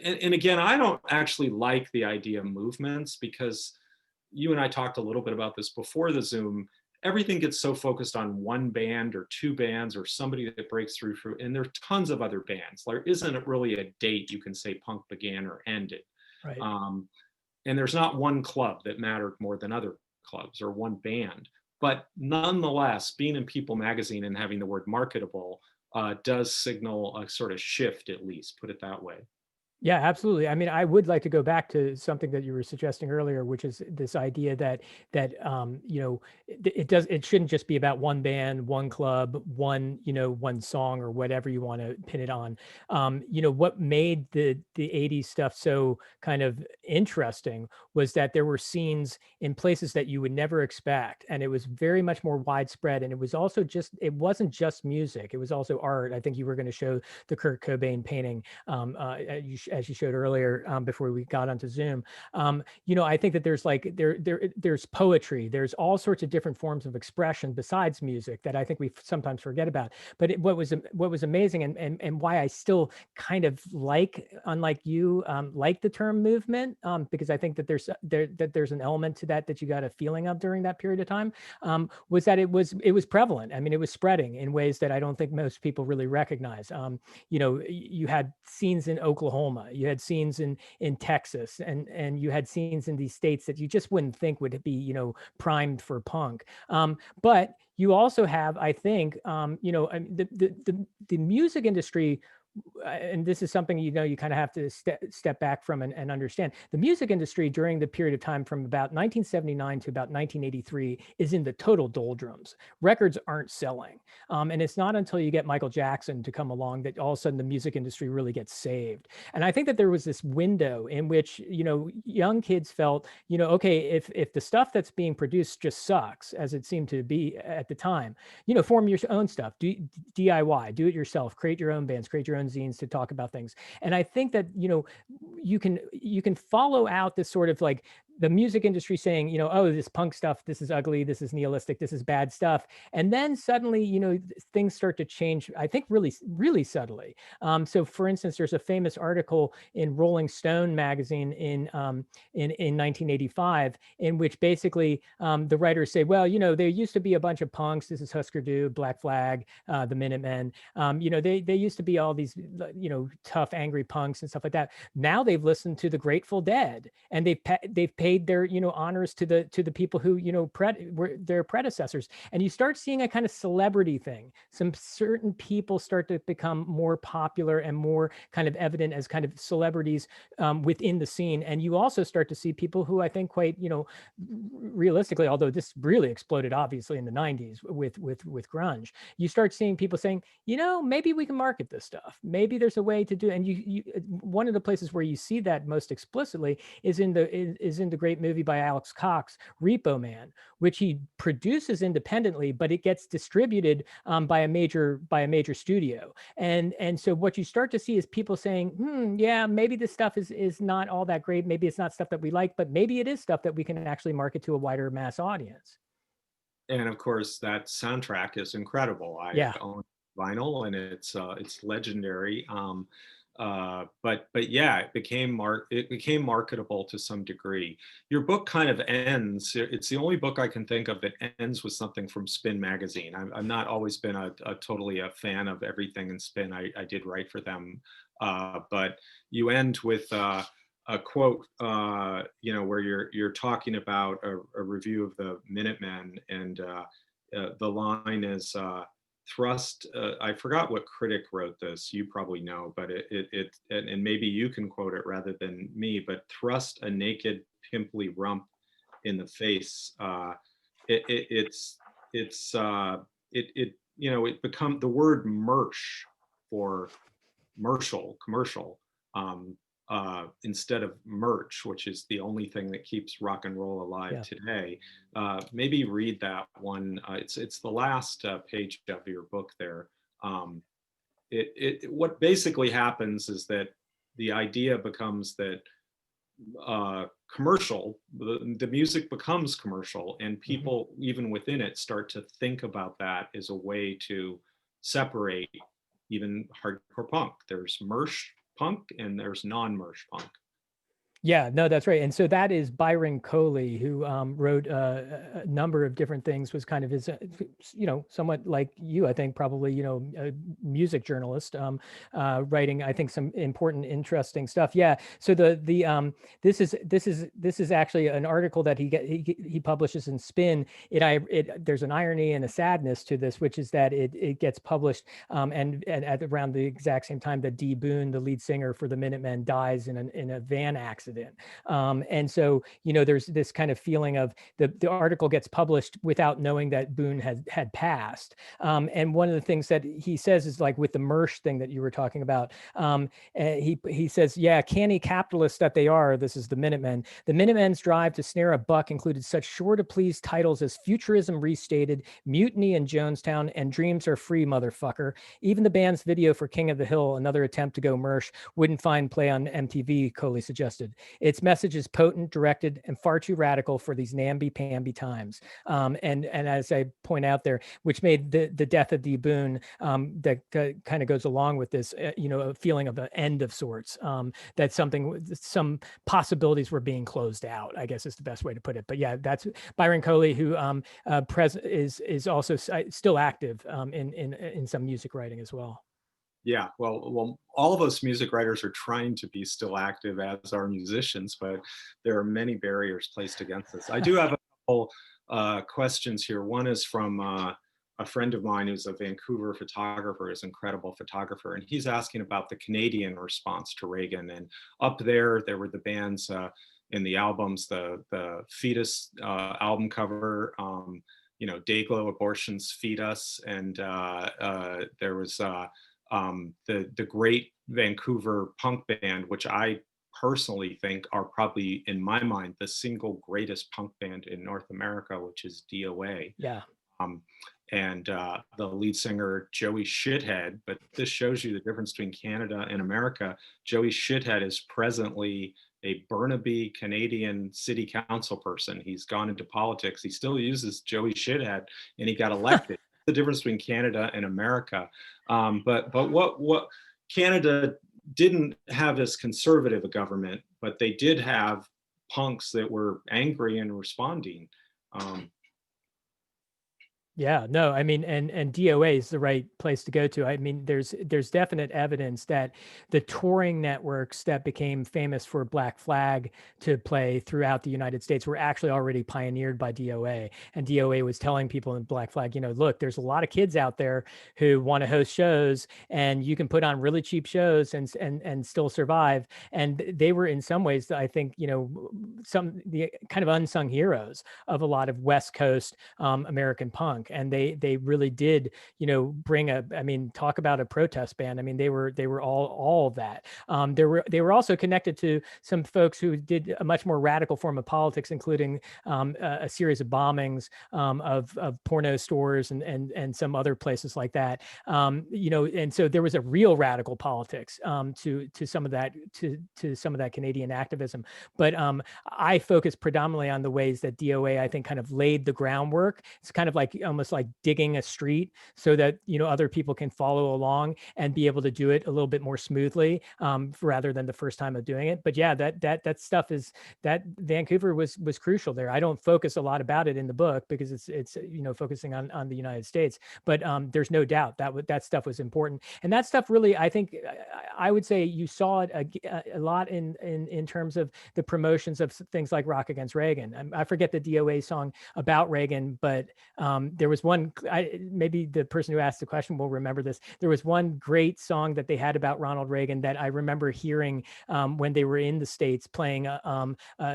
and again, I don't actually like the idea of movements, because you and I talked a little bit about this before the Zoom. Everything gets so focused on one band or two bands or somebody that breaks through, and there are tons of other bands. There isn't really a date you can say punk began or ended. Right. And there's not one club that mattered more than other clubs, or one band. But nonetheless, being in People magazine and having the word marketable does signal a sort of shift, at least, put it that way. Yeah, absolutely. I mean, I would like to go back to something that you were suggesting earlier, which is this idea that you know, it shouldn't just be about one band, one club, one song, or whatever you want to pin it on. You know, what made the '80s stuff so kind of interesting was that there were scenes in places that you would never expect, and it was very much more widespread. And it was also it wasn't just music; it was also art. I think you were going to show the Kurt Cobain painting. As you showed earlier, before we got onto Zoom. You know, I think that there's poetry, there's all sorts of different forms of expression besides music that I think we sometimes forget about. But what was amazing, and why I still kind of unlike you, like the term movement, because I think that there's an element to that you got a feeling of during that period of time, was that it was prevalent. I mean, it was spreading in ways that I don't think most people really recognize. You know, you had scenes in Oklahoma, you had scenes in Texas, and you had scenes in these states that you just wouldn't think would be, you know, primed for punk. But you also have, I think, you know, the music industry, and this is something, you know, you kind of have to step back from and understand. The music industry during the period of time from about 1979 to about 1983 is in the total doldrums. Records aren't selling. And it's not until you get Michael Jackson to come along that all of a sudden the music industry really gets saved. And I think that there was this window in which, you know, young kids felt, you know, okay, if the stuff that's being produced just sucks, as it seemed to be at the time, you know, form your own stuff, do DIY, do it yourself, create your own bands, create your own zines to talk about things. And I think that, you know, you can follow out this sort of like the music industry saying, you know, oh, this punk stuff, this is ugly, this is nihilistic, this is bad stuff. And then suddenly, you know, things start to change, I think really, really subtly. So for instance, there's a famous article in Rolling Stone magazine in 1985, in which basically the writers say, well, you know, there used to be a bunch of punks. This is Husker Du, Black Flag, the Minutemen. You know, they used to be all these, you know, tough, angry punks and stuff like that. Now they've listened to the Grateful Dead, and they've paid their, you know, honors to the people who, you know, were their predecessors. And you start seeing a kind of celebrity thing. Some certain people start to become more popular and more kind of evident as kind of celebrities within the scene. And you also start to see people who I think quite, you know, realistically, although this really exploded obviously in the 90s with grunge, you start seeing people saying, you know, maybe we can market this stuff. Maybe there's a way to do. And you one of the places where you see that most explicitly is in the great movie by Alex Cox, Repo Man, which he produces independently, but it gets distributed by a major studio. And so what you start to see is people saying, yeah, maybe this stuff is not all that great. Maybe it's not stuff that we like, but maybe it is stuff that we can actually market to a wider mass audience. And of course, that soundtrack is incredible. I own vinyl, and it's legendary. But yeah, it became marketable to some degree. Your book kind of ends. It's the only book I can think of that ends with something from Spin magazine. I've not always been totally a fan of everything in Spin. I did write for them, but you end with a quote, you know, where you're talking about a review of the Minutemen, and the line is. I forgot what critic wrote this, you probably know, but and maybe you can quote it rather than me, but thrust a naked pimply rump in the face. You know, it become the word merch, or commercial, instead of merch, which is the only thing that keeps rock and roll alive Yeah. today. Maybe read that one. It's the last page of your book there. What basically happens is that the idea becomes that commercial, the music becomes commercial, and people even within it start to think about that as a way to separate even hardcore punk. There's merch punk and there's non-merch punk. Yeah, no, that's right. And so that is Byron Coley, who wrote a number of different things, was kind of his, somewhat like you, I think, probably, a music journalist, writing, I think, some important, interesting stuff. Yeah. So this is actually an article that he publishes in Spin. There's an irony and a sadness to this, which is that it gets published and at around the exact same time that D. Boone, the lead singer for the Minutemen, dies in a van accident. And so, there's this kind of feeling of the article gets published without knowing that Boone had passed. And one of the things that he says is, like, with the Mersch thing that you were talking about, he says, yeah, canny capitalists that they are, this is the Minutemen. The Minutemen's drive to snare a buck included such sure to please titles as Futurism Restated, Mutiny in Jonestown, and Dreams Are Free, Motherfucker. Even the band's video for King of the Hill, another attempt to go Mersch, wouldn't find play on MTV, Coley suggested. Its message is potent, directed, and far too radical for these namby-pamby times. And as I point out there, which made the death of D. Boone, that kind of goes along with this, a feeling of an end of sorts, that some possibilities were being closed out, I guess is the best way to put it. But yeah, that's Byron Coley, who is also still active in some music writing as well. Yeah, well, all of us music writers are trying to be still active, as are musicians, but there are many barriers placed against us. I do have a couple questions here. One is from a friend of mine who's a Vancouver photographer, is an incredible photographer, and he's asking about the Canadian response to Reagan. And up there were the bands in the albums, the Fetus album cover, Dayglow Abortion's Feed Us, and there was the great Vancouver punk band, which I personally think are probably, in my mind, the single greatest punk band in North America, which is DOA. Yeah. And the lead singer, Joey Shithead, but this shows you the difference between Canada and America. Joey Shithead is presently a Burnaby Canadian city council person. He's gone into politics. He still uses Joey Shithead, and he got elected. The difference between Canada and America. But what Canada didn't have as conservative a government, but they did have punks that were angry and responding. Yeah, no, I mean, and DOA is the right place to go to. I mean, there's definite evidence that the touring networks that became famous for Black Flag to play throughout the United States were actually already pioneered by DOA. And DOA was telling people in Black Flag, look, there's a lot of kids out there who want to host shows, and you can put on really cheap shows and still survive. And they were, in some ways, I think, the kind of unsung heroes of a lot of West Coast American punk. And they really did, bring talk about a protest band. I mean, they were all of that. They were also connected to some folks who did a much more radical form of politics, including a series of bombings of porno stores and some other places like that. And so there was a real radical politics to some of that to some of that Canadian activism. But I focus predominantly on the ways that DOA, I think, kind of laid the groundwork. It's kind of like almost like digging a street so that other people can follow along and be able to do it a little bit more smoothly, rather than the first time of doing it. But yeah, that stuff is, that Vancouver was crucial there. I don't focus a lot about it in the book because it's focusing on the United States, but there's no doubt that stuff was important. And that stuff really, I think, I would say you saw it a lot in terms of the promotions of things like Rock Against Reagan. I forget the DOA song about Reagan, but there was one, maybe the person who asked the question will remember this. There was one great song that they had about Ronald Reagan that I remember hearing when they were in the States playing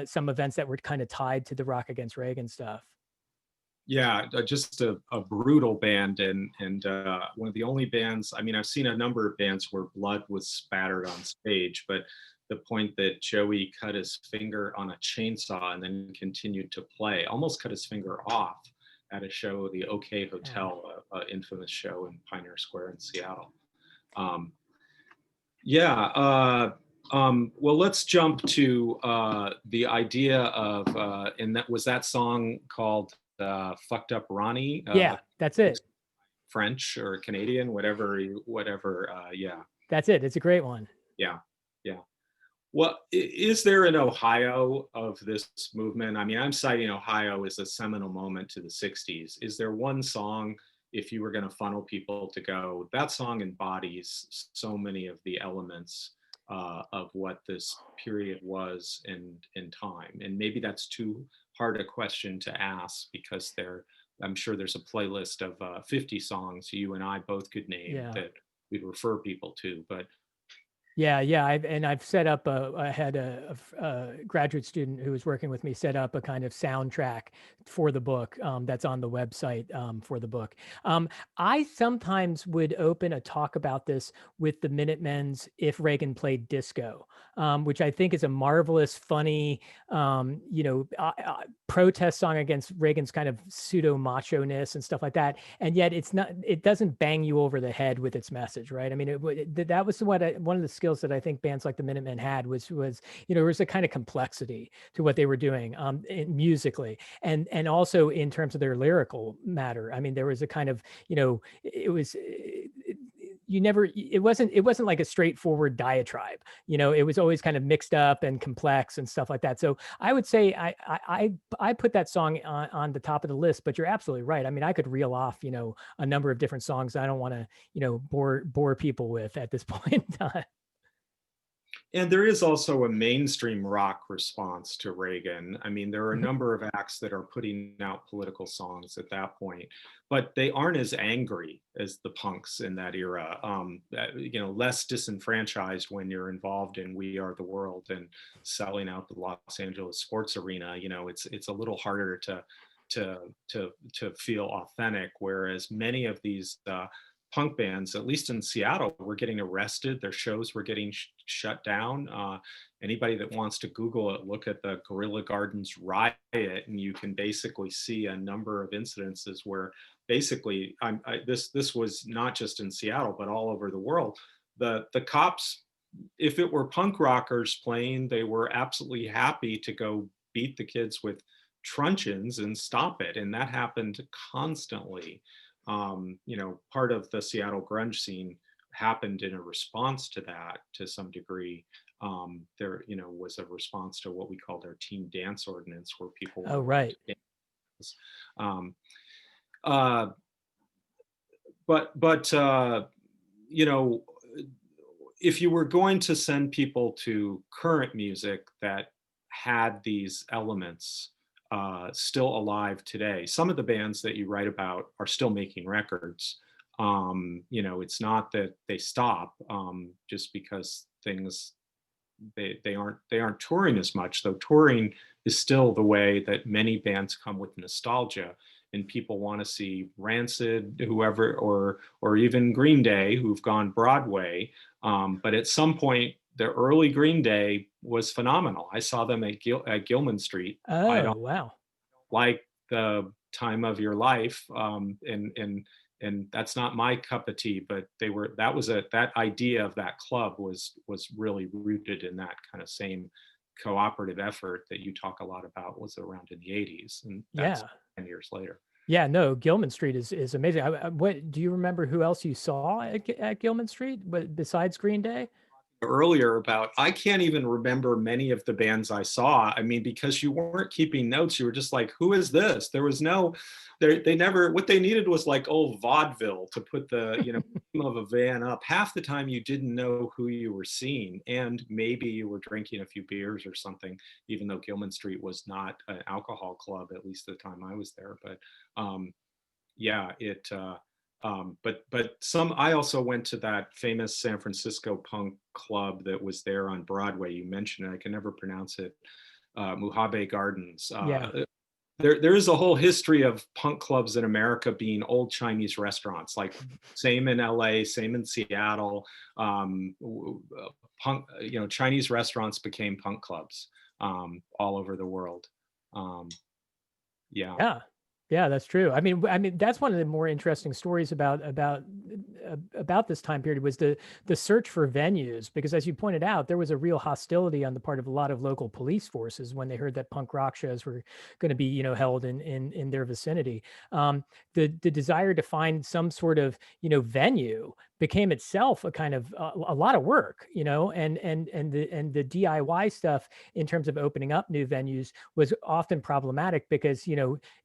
some events that were kind of tied to the Rock Against Reagan stuff. Yeah, just a brutal band, and one of the only bands. I mean, I've seen a number of bands where blood was spattered on stage, but the point that Joey cut his finger on a chainsaw and then continued to play, almost cut his finger off at a show, the OK Hotel, an infamous show in Pioneer Square in Seattle. Well, let's jump to the idea of, and that was that song called Fucked Up Ronnie? Yeah, that's it. French or Canadian, whatever, yeah. That's it. It's a great one. Yeah. Well, is there an Ohio of this movement? I mean, I'm citing Ohio as a seminal moment to the 60s. Is there one song, if you were going to funnel people to go, that song embodies so many of the elements of what this period was in time? And maybe that's too hard a question to ask, because I'm sure there's a playlist of 50 songs you and I both could name that we'd refer people to, but I've set up I had a graduate student who was working with me set up a kind of soundtrack for the book that's on the website for the book. I sometimes would open a talk about this with the Minutemen's If Reagan Played Disco, which I think is a marvelous, funny, protest song against Reagan's kind of pseudo macho-ness and stuff like that. And yet it doesn't bang you over the head with its message, right? I mean, that was one of the skills that I think bands like the Minutemen had was there was a kind of complexity to what they were doing musically and also in terms of their lyrical matter. I mean, there was a kind of, it wasn't like a straightforward diatribe. It was always kind of mixed up and complex and stuff like that. So I would say I put that song on the top of the list, but you're absolutely right. I mean, I could reel off, a number of different songs I don't want to, bore people with at this point in time. And there is also a mainstream rock response to Reagan. I mean, there are a number of acts that are putting out political songs at that point, but they aren't as angry as the punks in that era. Less disenfranchised when you're involved in We Are the World and selling out the Los Angeles sports arena. It's a little harder to feel authentic, whereas many of these punk bands, at least in Seattle, were getting arrested. Their shows were getting shut down. Anybody that wants to Google it, look at the Guerrilla Gardens riot, and you can basically see a number of incidences where basically, this was not just in Seattle, but all over the world. The cops, if it were punk rockers playing, they were absolutely happy to go beat the kids with truncheons and stop it. And that happened constantly. Part of the Seattle grunge scene happened in a response to that to some degree. There, was a response to what we call their teen dance ordinance, where people if you were going to send people to current music that had these elements still alive today, some of the bands that you write about are still making records. It's not that they stop just because things they aren't touring as much, though touring is still the way that many bands come with nostalgia, and people want to see Rancid, whoever, or even Green Day, who've gone Broadway. But at some point, the early Green Day was phenomenal. I saw them at Gilman Street. Oh, wow. Like the Time of Your Life, and that's not my cup of tea, but that idea of that club was really rooted in that kind of same cooperative effort that you talk a lot about, was around in the 80s, and that's 10 years later. Yeah, no, Gilman Street is amazing. What do you remember? Who else you saw at Gilman Street, besides Green Day? Earlier about, I can't even remember many of the bands I saw. I mean, because you weren't keeping notes, you were just like, who is this? There was no, they never, what they needed was like old vaudeville to put the, name of a van up. Half the time you didn't know who you were seeing, and maybe you were drinking a few beers or something, even though Gilman Street was not an alcohol club, at least the time I was there. But I also went to that famous San Francisco punk club that was there on Broadway. You mentioned it, I can never pronounce it. Mojave Gardens. there is a whole history of punk clubs in America being old Chinese restaurants, like same in LA, same in Seattle. Punk, Chinese restaurants became punk clubs all over the world. Yeah. Yeah. Yeah, that's true. I mean, that's one of the more interesting stories about this time period was the search for venues, because as you pointed out, there was a real hostility on the part of a lot of local police forces when they heard that punk rock shows were going to be, held in their vicinity. The desire to find some sort of, venue became itself a kind of a lot of work, and the DIY stuff in terms of opening up new venues was often problematic because,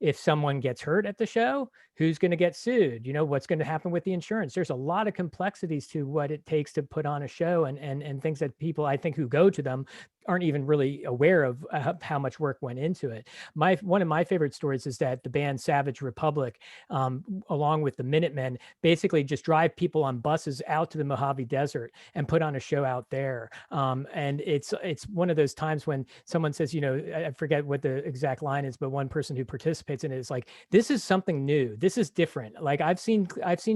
if someone gets hurt at the show, who's going to get sued? What's going to happen with the insurance? There's a lot of complexities to what it takes to put on a show, and things that people, I think, who go to them aren't even really aware of how much work went into it. One of my favorite stories is that the band Savage Republic, along with the Minutemen, basically just drive people on buses out to the Mojave Desert and put on a show out there. And it's one of those times when someone says, I forget what the exact line is, but one person who participates in it is like, this is something new. This is different. Like I've seen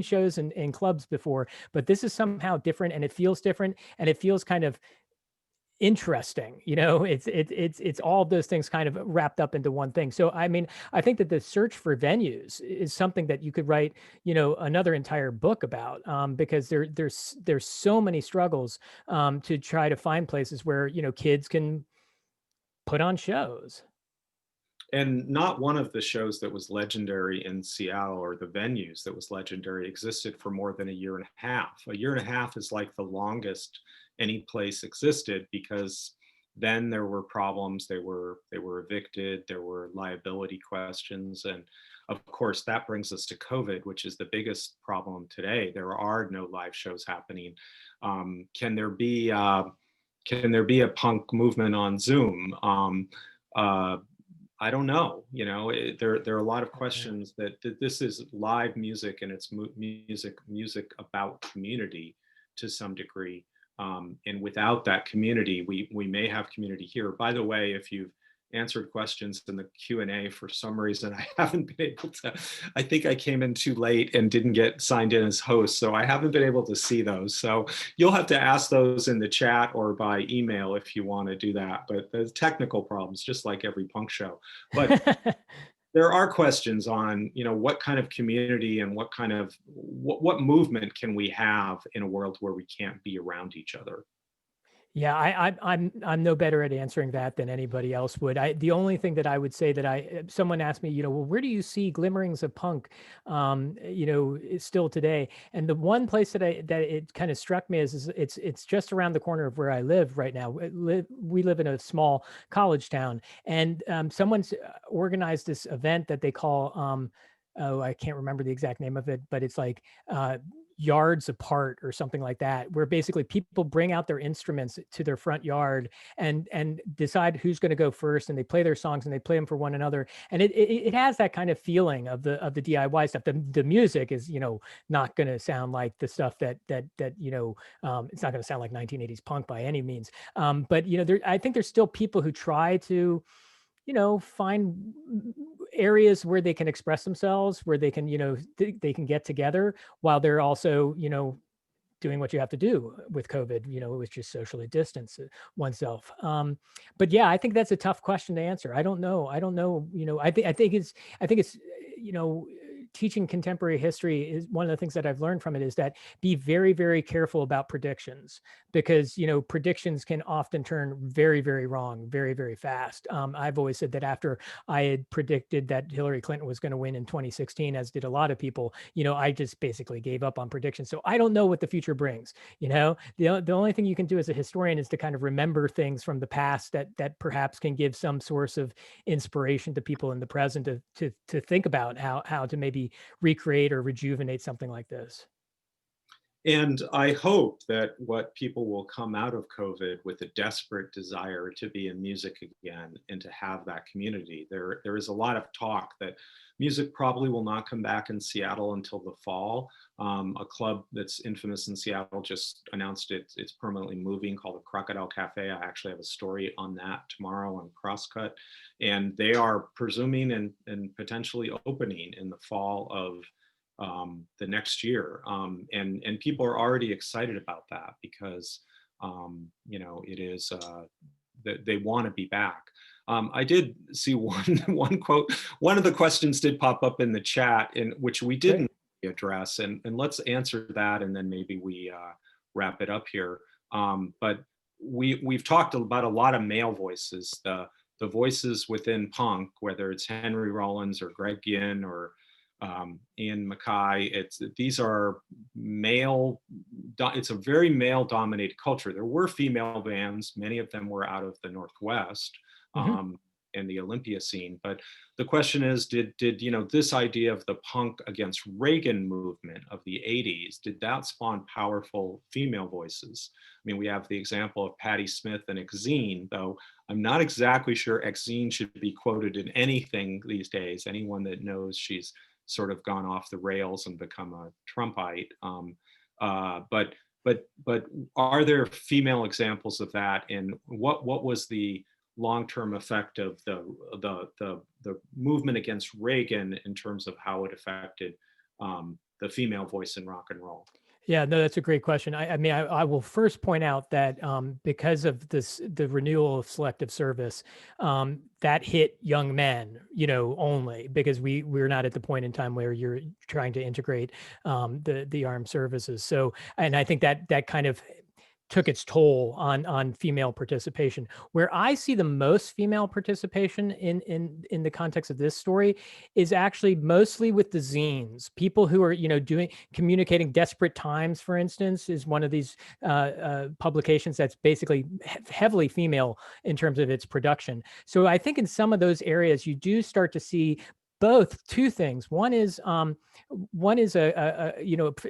shows in clubs before, but this is somehow different, and it feels different, and it feels kind of interesting. It's all those things kind of wrapped up into one thing. So I mean, I think that the search for venues is something that you could write another entire book about, because there's so many struggles to try to find places where kids can put on shows. And not one of the shows that was legendary in Seattle, or the venues that was legendary, existed for more than a year and a half. A year and a half is like the longest any place existed, because then there were problems. They were evicted. There were liability questions. And of course, that brings us to COVID, which is the biggest problem today. There are no live shows happening. Can there be a punk movement on Zoom? I don't know. There are a lot of questions that this is live music, and it's music about community to some degree. And without that community, we may have community here. By the way, if you've answered questions in the Q&A, for some reason, I haven't been able to, I think I came in too late and didn't get signed in as host. So I haven't been able to see those. So you'll have to ask those in the chat or by email if you want to do that. But there's technical problems, just like every punk show. But there are questions on, what kind of community and what movement can we have in a world where we can't be around each other? Yeah, I'm no better at answering that than anybody else would. The only thing that I would say that someone asked me, well, where do you see glimmerings of punk, still today? And the one place that it kind of struck me is it's just around the corner of where I live right now. We live in a small college town, and someone's organized this event that they call I can't remember the exact name of it, but it's like yards apart or something like that, where basically people bring out their instruments to their front yard and decide who's going to go first, and they play their songs and they play them for one another. And it has that kind of feeling of the DIY stuff. The music is not going to sound like the stuff that it's not going to sound like 1980s punk by any means. But I think there's still people who try to find areas where they can express themselves, where they can, they can get together while they're also, doing what you have to do with COVID, which is socially distance oneself. But yeah, I think that's a tough question to answer. I don't know. I think it's, teaching contemporary history is one of the things that I've learned from it is that be very, very careful about predictions, because, predictions can often turn very, very wrong, very, very fast. I've always said that after I had predicted that Hillary Clinton was going to win in 2016, as did a lot of people, I just basically gave up on predictions. So I don't know what the future brings. The only thing you can do as a historian is to kind of remember things from the past that perhaps can give some source of inspiration to people in the present to think about how to maybe recreate or rejuvenate something like this. And I hope that what people will come out of COVID with a desperate desire to be in music again and to have that community. There is a lot of talk that music probably will not come back in Seattle until the fall. A club that's infamous in Seattle just announced it's permanently moving, called the Crocodile Cafe. I actually have a story on that tomorrow on Crosscut. And they are presuming and potentially opening in the fall of the next year. And people are already excited about that because, it is, that they want to be back. I did see one quote. One of the questions did pop up in the chat, in which we didn't address, and let's answer that, and then maybe we wrap it up here. But we've talked about a lot of male voices, the voices within punk, whether it's Henry Rollins or Greg Ginn or Ian Mackay. These are male. It's a very male-dominated culture. There were female bands. Many of them were out of the Northwest. And the Olympia scene. But the question is, did this idea of the punk against Reagan movement of the 80s, did that spawn powerful female voices? I mean, we have the example of Patti Smith and Exene, though I'm not exactly sure Exene should be quoted in anything these days. Anyone that knows she's sort of gone off the rails and become a Trumpite. But are there female examples of that? And what was the long-term effect of the movement against Reagan in terms of how it affected the female voice in rock and roll? Yeah, no, that's a great question. I mean, I will first point out that because of the renewal of selective service, that hit young men, only because we're not at the point in time where you're trying to integrate the armed services. So, and I think that kind of took its toll on female participation. Where I see the most female participation in the context of this story is actually mostly with the zines. People who are communicating. Desperate Times, for instance, is one of these publications that's basically heavily female in terms of its production. So I think in some of those areas you do start to see both two things. One is a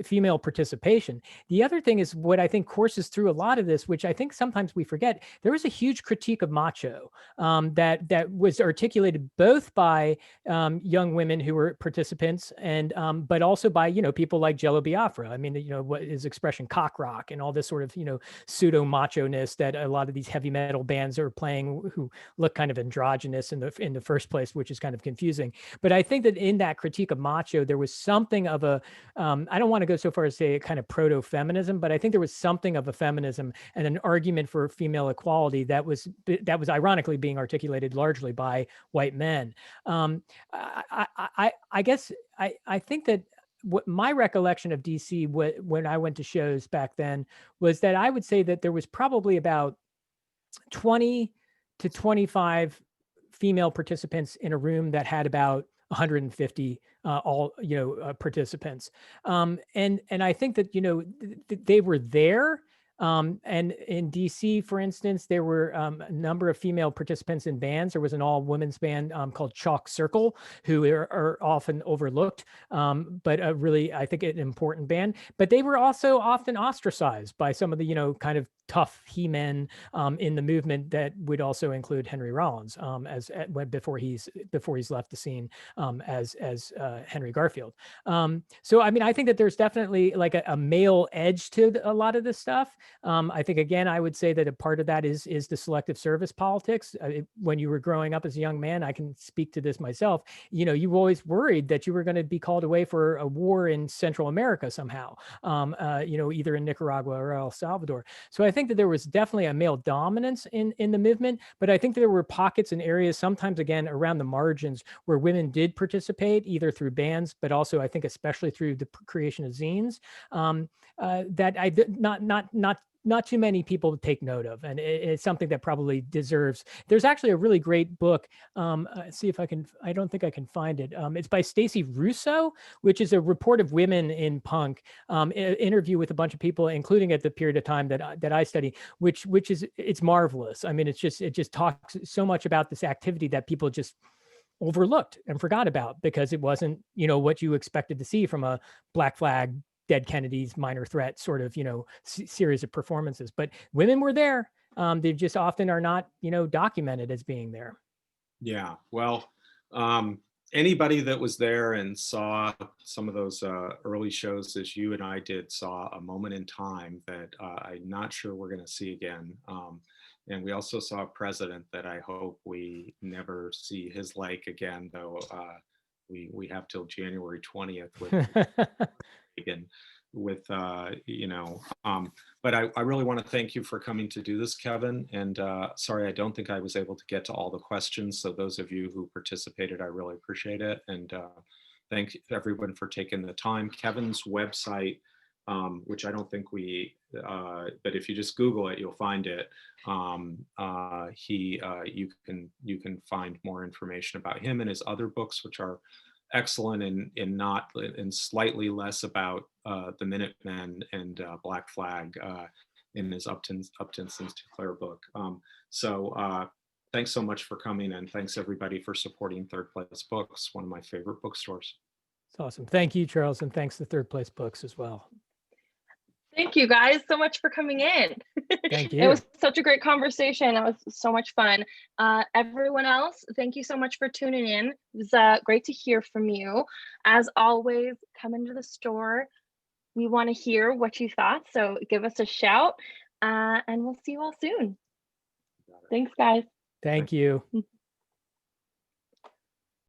female participation. The other thing is what I think courses through a lot of this, which I think sometimes we forget. There was a huge critique of macho that was articulated both by young women who were participants and but also by people like Jello Biafra. I mean, what his expression cock rock and all this sort of pseudo macho-ness that a lot of these heavy metal bands are playing, who look kind of androgynous in the first place, which is kind of confusing. But I think that in that critique of macho, there was something of a, I don't want to go so far as say a kind of proto-feminism, but I think there was something of a feminism and an argument for female equality that was ironically being articulated largely by white men. I guess I think that what my recollection of DC when I went to shows back then was that I would say that there was probably about 20 to 25 female participants in a room that had about 150 participants. And I think that, they were there. And in DC, for instance, there were a number of female participants in bands. There was an all-women's band called Chalk Circle, who are often overlooked, but really, I think, an important band. But they were also often ostracized by some of the, kind of tough he-men in the movement that would also include Henry Rollins before he's left the scene as Henry Garfield. So I mean, I think that there's definitely like a male edge to a lot of this stuff. I think, again, I would say that a part of that is the selective service politics. When you were growing up as a young man, I can speak to this myself. You were always worried that you were going to be called away for a war in Central America somehow, either in Nicaragua or El Salvador. So I think that there was definitely a male dominance in the movement, but I think there were pockets and areas, sometimes again around the margins, where women did participate either through bands, but also I think especially through the creation of zines that I did not too many people take note of, and it's something that probably deserves. There's actually a really great book. See if I can. I don't think I can find it. It's by Stacey Russo, which is a report of women in punk. Interview with a bunch of people, including at the period of time that I study, which is it's marvelous. I mean, it just talks so much about this activity that people just overlooked and forgot about because it wasn't what you expected to see from a Black Flag Dead Kennedys, Minor Threat sort of, series of performances. But women were there. They just often are not, documented as being there. Yeah, well, anybody that was there and saw some of those early shows as you and I did saw a moment in time that I'm not sure we're going to see again. And we also saw a president that I hope we never see his like again, though we have till January 20th with Reagan. With but I really want to thank you for coming to do this, Kevin, and sorry I don't think I was able to get to all the questions, so those of you who participated, I really appreciate it, and thank everyone for taking the time. Kevin's website, which I don't think we but if you just Google it, you'll find it. You can find more information about him and his other books, which are excellent and slightly less about the Minutemen and Black Flag in his Upton Sinclair book. So thanks so much for coming, and thanks everybody for supporting Third Place Books, one of my favorite bookstores. It's awesome. Thank you, Charles, and thanks to Third Place Books as well. Thank you guys so much for coming in. Thank you. It was such a great conversation. It was so much fun. Everyone else, thank you so much for tuning in. It was great to hear from you. As always, come into the store. We want to hear what you thought, so give us a shout, and we'll see you all soon. Thanks, guys. Thank you.